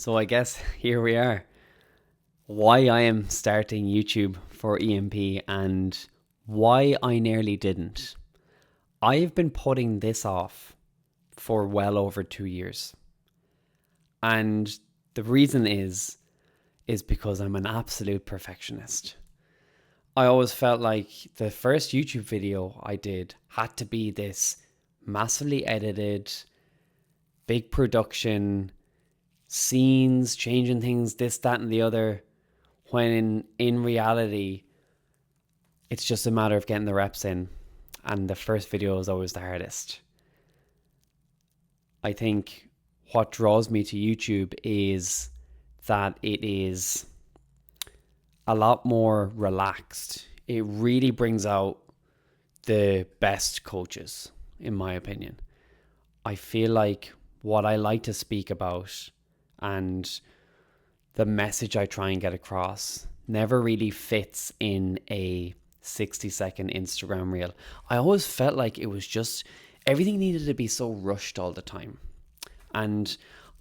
So I guess here we are. Why I am starting YouTube for ENP and why I nearly didn't. I've been putting this off for well over 2 years. And the reason is because I'm an absolute perfectionist. I always felt like the first YouTube video I did had to be this massively edited, big production, scenes, changing things, this, that, and the other, when in reality, it's just a matter of getting the reps in. And the first video is always the hardest. I think what draws me to YouTube is that it is a lot more relaxed. It really brings out the best coaches, in my opinion. I feel like what I like to speak about and the message I try and get across never really fits in a 60-second Instagram reel. I always felt like it was just everything needed to be so rushed all the time. And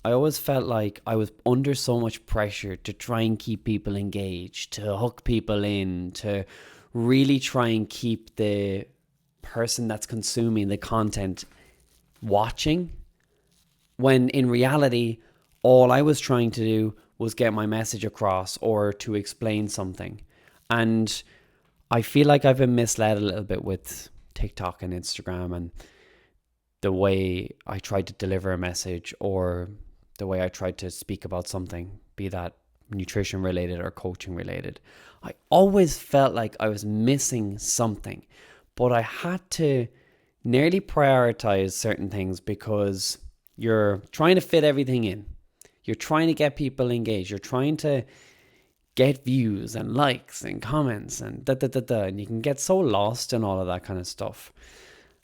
I always felt like I was under so much pressure to try and keep people engaged, to hook people in, to really try and keep the person that's consuming the content watching, when in reality, all I was trying to do was get my message across or to explain something. And I feel like I've been misled a little bit with TikTok and Instagram and the way I tried to deliver a message or the way I tried to speak about something, be that nutrition related or coaching related. I always felt like I was missing something, but I had to nearly prioritize certain things because you're trying to fit everything in. You're trying to get people engaged. You're trying to get views and likes and comments and and you can get so lost in all of that kind of stuff.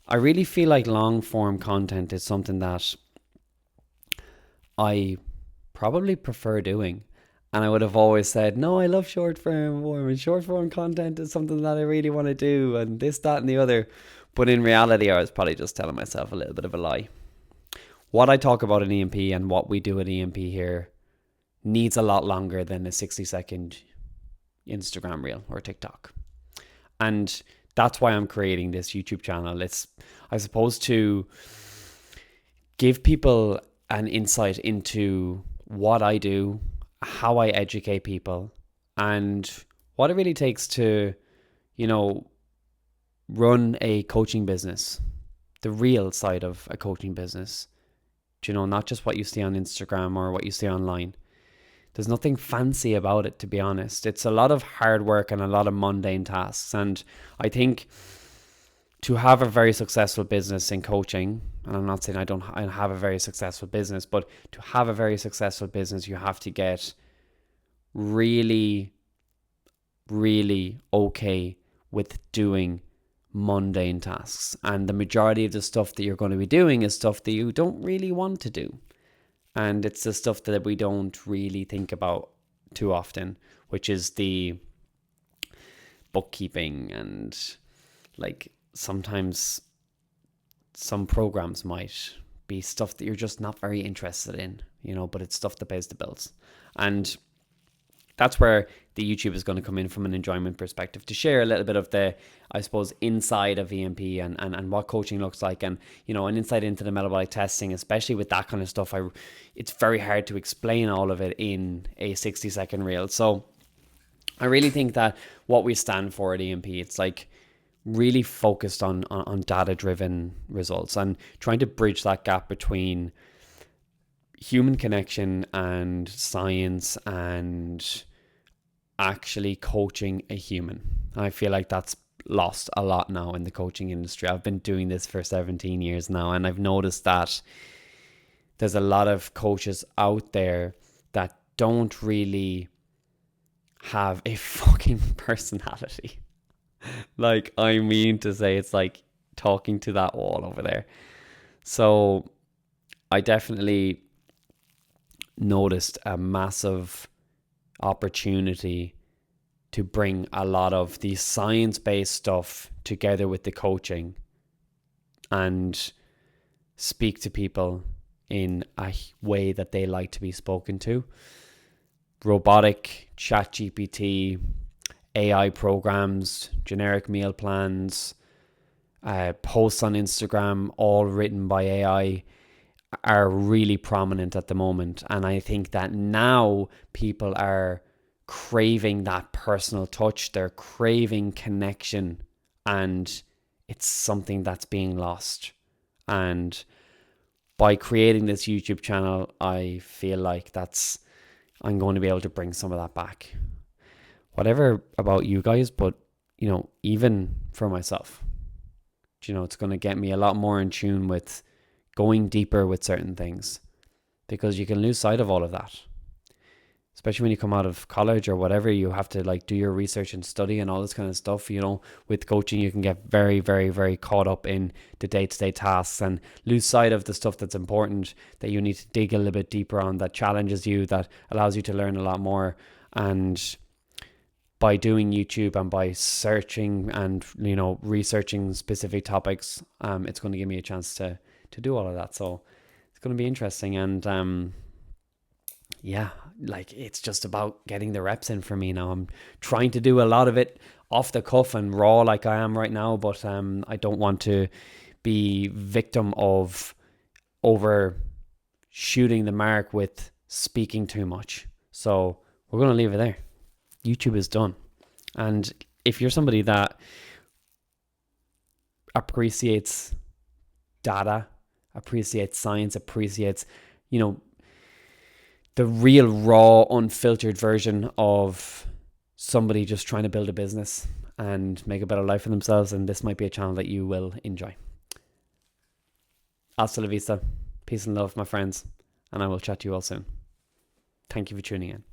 I really feel like long form content is something that I probably prefer doing. And I would have always said, no, I love short form and short form content is something that I really want to do and this, that and the other. But in reality, I was probably just telling myself a little bit of a lie. What I talk about in ENP and what we do at ENP here needs a lot longer than a 60-second Instagram reel or TikTok. And that's why I'm creating this YouTube channel. It's, I suppose, to give people an insight into what I do, how I educate people, and what it really takes to, run a coaching business, the real side of a coaching business. Not just what you see on Instagram or what you see online. There's nothing fancy about it, to be honest. It's a lot of hard work and a lot of mundane tasks. And I think to have a very successful business in coaching, and I'm not saying I have a very successful business, but to have a very successful business, you have to get really, really okay with doing mundane tasks. And the majority of the stuff that you're going to be doing is stuff that you don't really want to do. And it's the stuff that we don't really think about too often, which is the bookkeeping and like sometimes some programs might be stuff that you're just not very interested in, but it's stuff that pays the bills. And that's where the YouTube is going to come in from an enjoyment perspective, to share a little bit of the, I suppose, inside of ENP and what coaching looks like, and an insight into the metabolic testing, especially with that kind of stuff. It's very hard to explain all of it in a 60-second reel. So I really think that what we stand for at ENP, it's like really focused on data-driven results and trying to bridge that gap between human connection and science and actually coaching a human. I feel like that's lost a lot now in the coaching industry. I've been doing this for 17 years now, and I've noticed that there's a lot of coaches out there that don't really have a fucking personality. Like, I mean to say, it's like talking to that wall over there. So I definitely noticed a massive opportunity to bring a lot of the science-based stuff together with the coaching and speak to people in a way that they like to be spoken to. Robotic, ChatGPT, AI programs, generic meal plans, posts on Instagram, all written by AI, are really prominent at the moment. And I think that now people are craving that personal touch. They're craving connection, and it's something that's being lost. And by creating this YouTube channel, I feel like I'm going to be able to bring some of that back. Whatever about you guys, but even for myself, it's going to get me a lot more in tune with going deeper with certain things, because you can lose sight of all of that. Especially when you come out of college or whatever, you have to do your research and study and all this kind of stuff. With coaching, you can get very, very, very caught up in the day-to-day tasks and lose sight of the stuff that's important, that you need to dig a little bit deeper on, that challenges you, that allows you to learn a lot more. And by doing YouTube and by searching and, researching specific topics, it's going to give me a chance to do all of that. So it's going to be interesting. And, it's just about getting the reps in for me now. I'm trying to do a lot of it off the cuff and raw like I am right now, but I don't want to be victim of overshooting the mark with speaking too much. So we're going to leave it there. YouTube is done. And if you're somebody that appreciates data, appreciates science, appreciates, the real raw, unfiltered version of somebody just trying to build a business and make a better life for themselves, and this might be a channel that you will enjoy. Hasta la vista. Peace and love, my friends, and I will chat to you all soon. Thank you for tuning in.